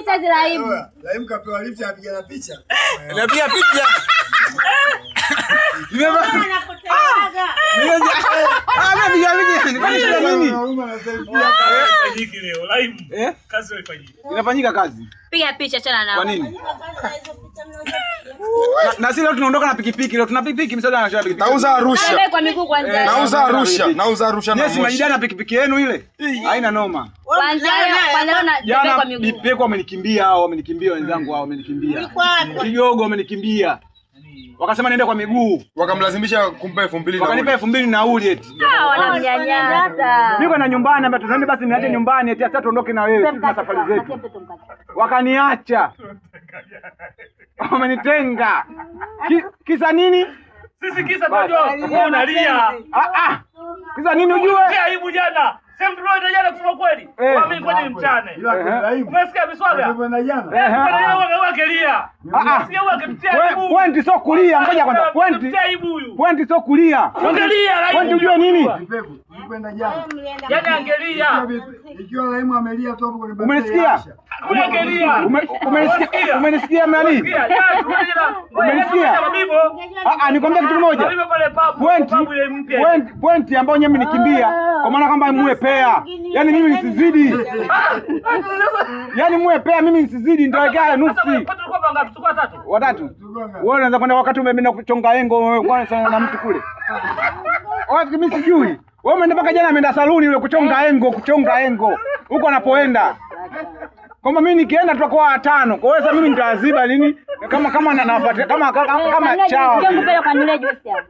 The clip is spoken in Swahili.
saizi Laimu. Laimu kapewa lift apiga na picha. Anapiga picha. Inafanyika kazi. Piga picha chana nao. Kwa nini? Na sisi leo tunaondoka na pikipiki. Leo tuna pikipiki msada anashia pikipiki. Nauza Arusha. Kwa miguu kwanza. Nauza Arusha na Yes, majidani na pikipiki yenu ile. Haina noma. Kwanza leo na kwa miguu. Bipeko wamenikimbia hao, wamenikimbia wenzangu hao, wamenikimbia. Kidogo wamenikimbia. Wakasema niende kwa miguu. Wakamlazimisha kumpa 2000 na. Wakanipa 2000 nauli eti. Wanamnyanyasa. Niko na nyumbani hapa tunaende basi niache nyumbani eti sasa tuondoke na wewe tuna safari zetu. Wakaniacha. Wamenitenga. Kisa nini? Sisi kisa tunajua wewe unalia. Kisa nini ujue? Aibu jana. Sema tunaenda jana kusema kweli. Mimi kwani mchane. Umesikia miswaga? Wewe kelia. Sikia wewe kipitia aibu. Pointi sio kulia, ngoja kwanza. Pointi sio kulia. Angelia. Pointi ujue nini? Kwenda jana. Jana angelia. Ikiwa Laimu amelia tu hapo kwenye basi. Umenisikia? Angelia. Umenisikia nani? Umenisikia? Nikwambia kitu kimoja. Pointi ambayo nyinyi mnikimbia kwa maana kwamba muwe pea. Yaani mimi nisizidi. Yaani muwe pea mimi nisizidi ndio yake nusu. Watatu. Wewe unaweza kwenda wakati umeenda kuchonga engo kwanza na mtu kule. Wapi mimi sijui. Wewe umeenda mpaka jana ameenda saluni yule kuchonga engo. Huko anapoenda. Kama mimi nikienda tutakuwa watano. Kwa hiyo sasa mimi nitaziba nini? Kama nafuatia kama chawa. Ndio kupeleka kwa nile juice hapo.